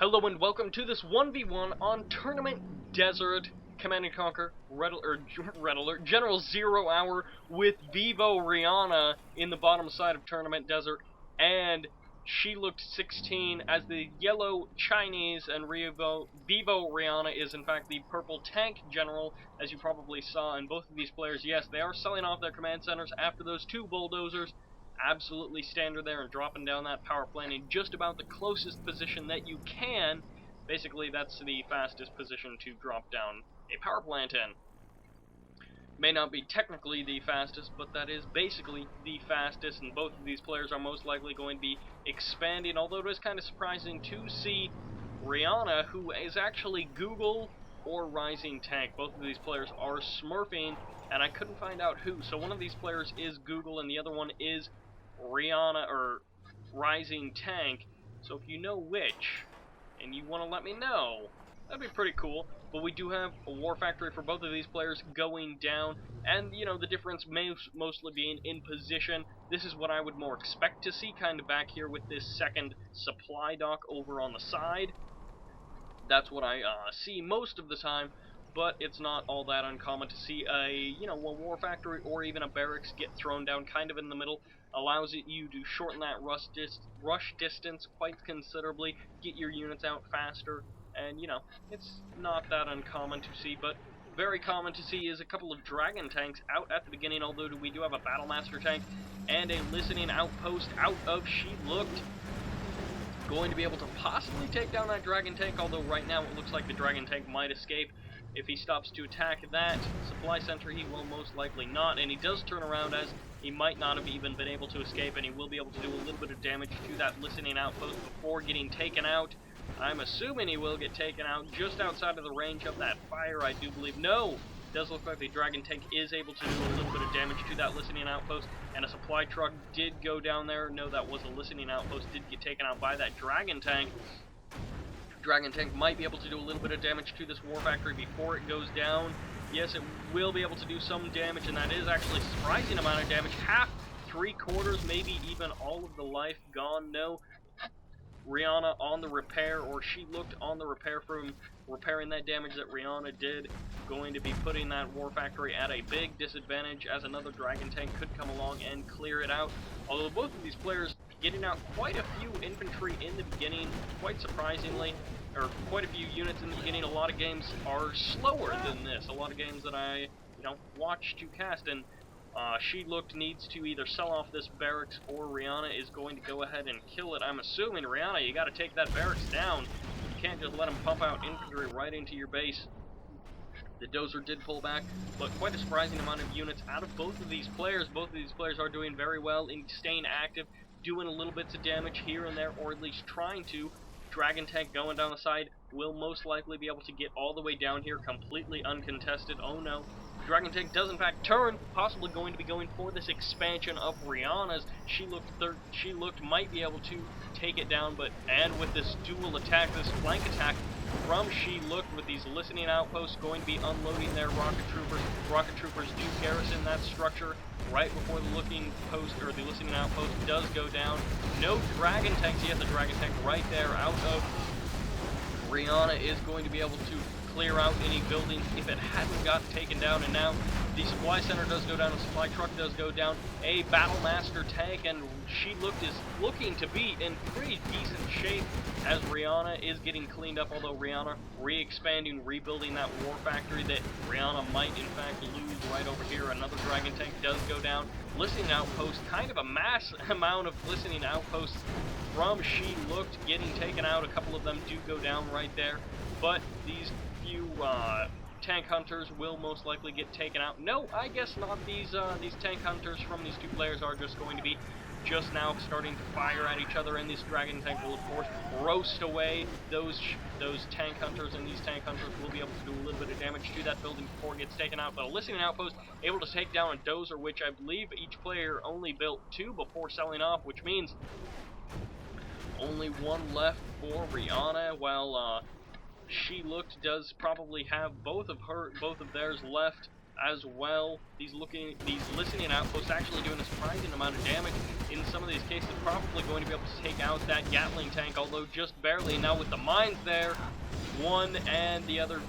Hello and welcome to this 1v1 on Tournament Desert Command & Conquer General 0 Hour with Vivo Rihanna in the bottom side of Tournament Desert and SheLooked 16 as the yellow Chinese, and Vivo Rihanna is in fact the purple tank general, as you probably saw in both of these players. Yes, they are selling off their command centers after those two bulldozers. Absolutely standard there and dropping down that power plant in just about the closest position that you can. Basically, that's the fastest position to drop down a power plant in. May not be technically the fastest, but that is basically the fastest, and both of these players are most likely going to be expanding, although it is kind of surprising to see Rihanna, who is actually Google or Rising Tank. Both of these players are smurfing, and I couldn't find out who. So one of these players is Google, and the other one is Rihanna or Rising Tank. So if you know which, and you want to let me know, that'd be pretty cool. But we do have a war factory for both of these players going down, and you know, the difference may mostly being in position. This is what I would more expect to see, kind of back here with this second supply dock over on the side. That's what I see most of the time, but it's not all that uncommon to see a war factory or even a barracks get thrown down kind of in the middle. Allows you to shorten that rush distance quite considerably, get your units out faster, and it's not that uncommon to see. But very common to see is a couple of dragon tanks out at the beginning, although we do have a battle master tank and a listening outpost out of SheLooked. Going to be able to possibly take down that dragon tank, although right now it looks like the dragon tank might escape. If he stops to attack that supply center, he will most likely not, and he does turn around, as he might not have even been able to escape, and he will be able to do a little bit of damage to that listening outpost before getting taken out. I'm assuming he will get taken out just outside of the range of that fire, I do believe. No! It does look like the dragon tank is able to do a little bit of damage to that listening outpost, and a supply truck did go down there. No, that was a listening outpost, did get taken out by that dragon tank. Dragon tank might be able to do a little bit of damage to this war factory before it goes down. Yes, it will be able to do some damage, and that is actually a surprising amount of damage. Half, 3/4, maybe even all of the life gone. No. Rihanna on the repair, or SheLooked on the repair from repairing that damage that Rihanna did. Going to be putting that war factory at a big disadvantage, as another dragon tank could come along and clear it out. Although both of these players getting out quite a few infantry in the beginning, quite surprisingly, or quite a few units in the beginning. A lot of games are slower than this. A lot of games that I watch to cast, and SheLooked needs to either sell off this barracks, or Rihanna is going to go ahead and kill it. I'm assuming, Rihanna, you got to take that barracks down. You can't just let him pump out infantry right into your base. The dozer did pull back, but quite a surprising amount of units out of both of these players. Both of these players are doing very well in staying active, doing a little bits of damage here and there, or at least trying to. Dragon tank going down the side will most likely be able to get all the way down here completely uncontested. Oh no. Dragon tank does in fact turn, possibly going to be going for this expansion of Rihanna's. SheLooked might be able to take it down, and with this dual attack, this flank attack from SheLooked with these listening outposts going to be unloading their rocket troopers. Rocket troopers do garrison that structure right before the looking post, or the listening outpost, does go down. No dragon tanks yet. The dragon tank right there out of Rihanna is going to be able to clear out any buildings if it hadn't gotten taken down, and now the supply center does go down, the supply truck does go down, a battle master tank, and SheLooked is looking to be in pretty decent shape as Rihanna is getting cleaned up, although Rihanna re-expanding, rebuilding that war factory that Rihanna might in fact lose right over here. Another dragon tank does go down. Listening outpost, kind of a mass amount of listening outposts from SheLooked getting taken out. A couple of them do go down right there, but these few tank hunters will most likely get taken out. No, I guess not. These tank hunters from these two players are just going to be just now starting to fire at each other, and this dragon tank will of course roast away those tank hunters, and these tank hunters will be able to do a little bit of damage to that building before it gets taken out. But a listening outpost able to take down a dozer, which I believe each player only built 2 before selling off, which means only 1 left for Rihanna, while SheLooked does probably have both of theirs left. as well. These listening outposts actually doing a surprising amount of damage. In some of these cases, probably going to be able to take out that Gatling tank, although just barely. Now with the mines there, one and the other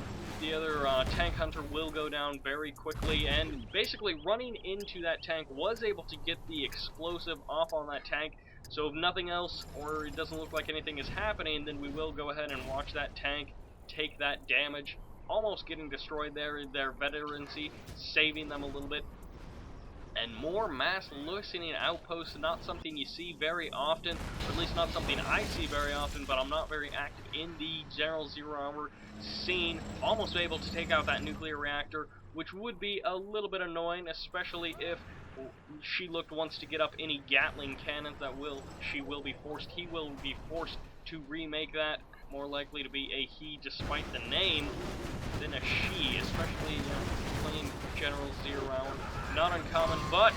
tank hunter will go down very quickly, and basically running into that tank was able to get the explosive off on that tank. So if nothing else, or it doesn't look like anything is happening, then we will go ahead and watch that tank take that damage. Almost getting destroyed there, their veterancy saving them a little bit. And more mass listening outposts, not something you see very often, or at least not something I see very often, but I'm not very active in the general zero-hour scene. Almost able to take out that nuclear reactor, which would be a little bit annoying, especially if SheLooked wants to get up any Gatling cannons. He will be forced to remake that. More likely to be a he despite the name than a she, especially playing general zero-hour. Not uncommon, but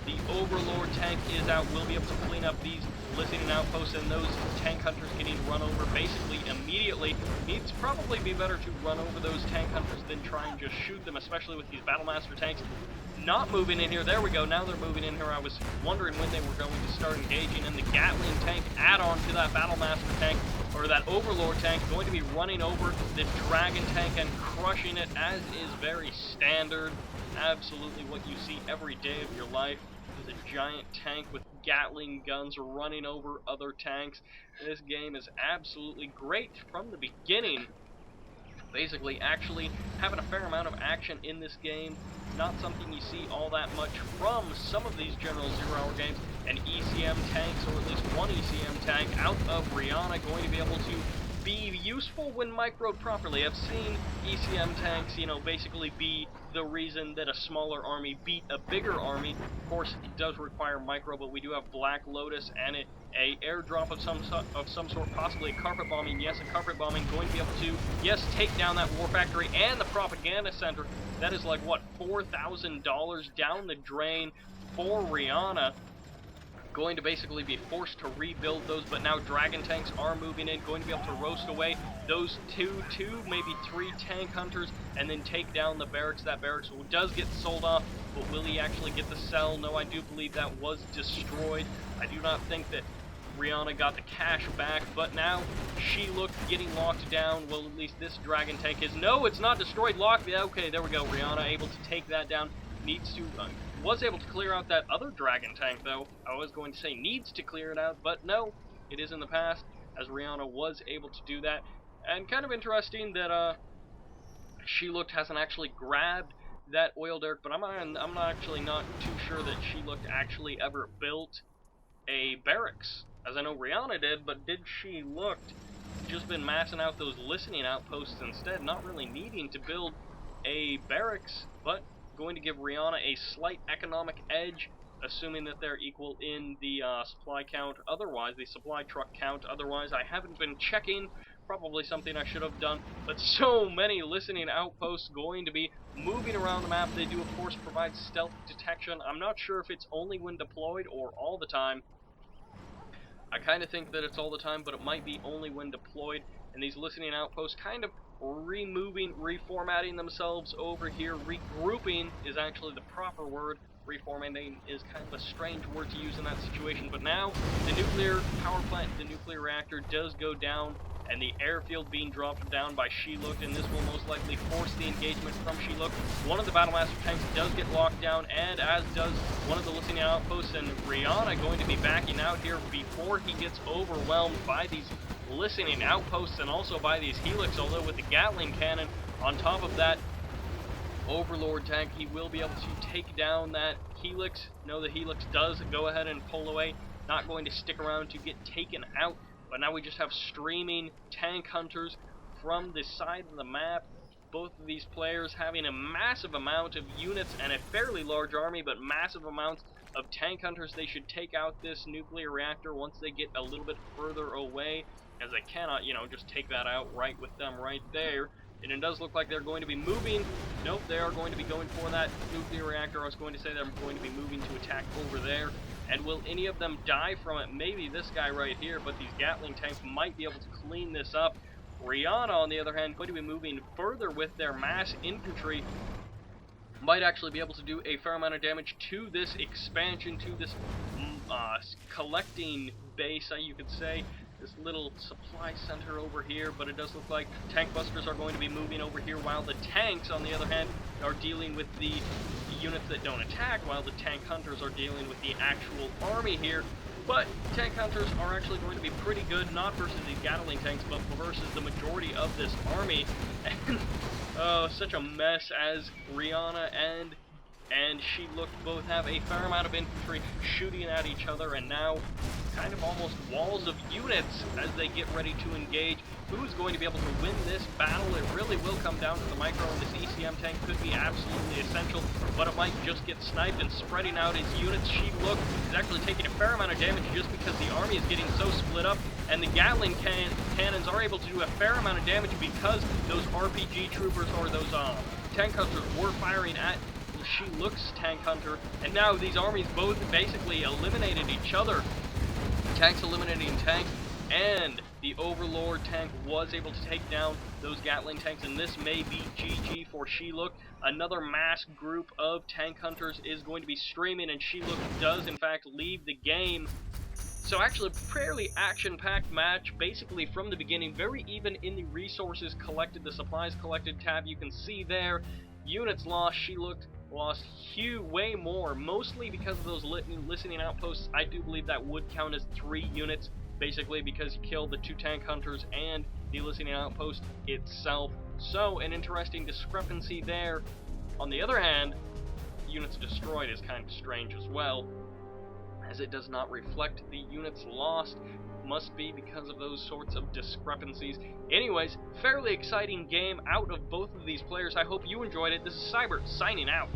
the Overlord tank is out. We'll be able to clean up these listening outposts, and those tank hunters getting run over basically immediately. It's probably be better to run over those tank hunters than try and just shoot them, especially with these Battlemaster tanks not moving in here. There we go, now they're moving in here. I was wondering when they were going to start engaging, and the Gatling tank add-on to that Battlemaster tank, or that Overlord tank, going to be running over the Dragon tank and crushing it, as is very standard. Absolutely what you see every day of your life is a giant tank with Gatling guns running over other tanks. This game is absolutely great from the beginning. Basically, actually having a fair amount of action in this game. Not something you see all that much from some of these general zero-hour games. And ECM tanks, or at least one ECM tank out of Rihanna, going to be able to be useful when microed properly. I've seen ECM tanks, basically be the reason that a smaller army beat a bigger army. Of course, it does require micro, but we do have Black Lotus and a airdrop of some sort, possibly a carpet bombing. Yes, a carpet bombing going to be able to, yes, take down that war factory and the propaganda center. That is like, what, $4,000 down the drain for Rihanna. Going to basically be forced to rebuild those, but now Dragon tanks are moving in, going to be able to roast away those two, maybe three tank hunters, and then take down the barracks. That barracks does get sold off, but will he actually get the cell? No, I do believe that was destroyed. I do not think that Rihanna got the cash back, but now SheLooked getting locked down. Well, at least this Dragon tank is. No, it's not destroyed. Locked. Yeah, okay, there we go. Rihanna able to take that down. Needs to... was able to clear out that other Dragon tank, though. I was going to say needs to clear it out, but no, it is in the past, as Rihanna was able to do that. And kind of interesting that SheLooked hasn't actually grabbed that oil derrick, but I'm actually not too sure that SheLooked actually ever built a barracks, as I know Rihanna did, but did SheLooked just been massing out those listening outposts instead, not really needing to build a barracks, but going to give Rihanna a slight economic edge, assuming that they're equal in the supply count. Otherwise, the supply truck count. Otherwise, I haven't been checking. Probably something I should have done. But so many listening outposts going to be moving around the map. They do, of course, provide stealth detection. I'm not sure if it's only when deployed or all the time. I kind of think that it's all the time, but it might be only when deployed. And these listening outposts kind of reformatting themselves over here. Regrouping is actually the proper word. Reformatting is kind of a strange word to use in that situation. But now, the nuclear power plant, the nuclear reactor does go down, and the airfield being dropped down by SheLooked, and this will most likely force the engagement from SheLooked. One of the Battlemaster tanks does get locked down, and as does one of the listening outposts, and Rihanna going to be backing out here before he gets overwhelmed by these listening outposts and also by these Helix, although with the Gatling cannon on top of that Overlord tank, he will be able to take down that Helix. No, the Helix does go ahead and pull away, not going to stick around to get taken out. But now we just have streaming tank hunters from the side of the map. Both of these players having a massive amount of units and a fairly large army, but massive amounts of tank hunters. They should take out this nuclear reactor once they get a little bit further away, as they cannot, just take that out right with them right there. And it does look like they're going to be moving. Nope, they are going to be going for that nuclear reactor. I was going to say they're going to be moving to attack over there. And will any of them die from it? Maybe this guy right here, but these Gatling tanks might be able to clean this up. Rihanna, on the other hand, going to be moving further with their mass infantry. might actually be able to do a fair amount of damage to this expansion, to this collecting base, you could say. This little supply center over here, but it does look like tank busters are going to be moving over here, while the tanks, on the other hand, are dealing with the units that don't attack, while the tank hunters are dealing with the actual army here. But tank hunters are actually going to be pretty good, not versus these Gatling tanks, but versus the majority of this army. And oh, such a mess as Rihanna and SheLooked both have a fair amount of infantry shooting at each other, and now kind of almost walls of units as they get ready to engage. Who's going to be able to win this battle? It really will come down to the micro, and this ECM tank could be absolutely essential, but it might just get sniped. And spreading out his units, SheLooked is actually taking a fair amount of damage just because the army is getting so split up, and the Gatling cannons are able to do a fair amount of damage because those RPG troopers, or those tank hunters, were firing at SheLooked's tank hunter, and now these armies both basically eliminated each other. Tanks eliminating tanks, and the Overlord tank was able to take down those Gatling tanks, and this may be GG for SheLooked. Another mass group of tank hunters is going to be streaming, and SheLooked does in fact leave the game. So actually a fairly action-packed match, basically from the beginning, very even in the resources collected, the supplies collected tab. You can see there, units lost, SheLooked lost way more, mostly because of those listening outposts. I do believe that would count as 3 units, basically because you killed the 2 tank hunters and the listening outpost itself. So an interesting discrepancy there. On the other hand, units destroyed is kind of strange as well, as it does not reflect the units lost. Must be because of those sorts of discrepancies. Anyways, fairly exciting game out of both of these players. I hope you enjoyed it. This is Sybert signing out.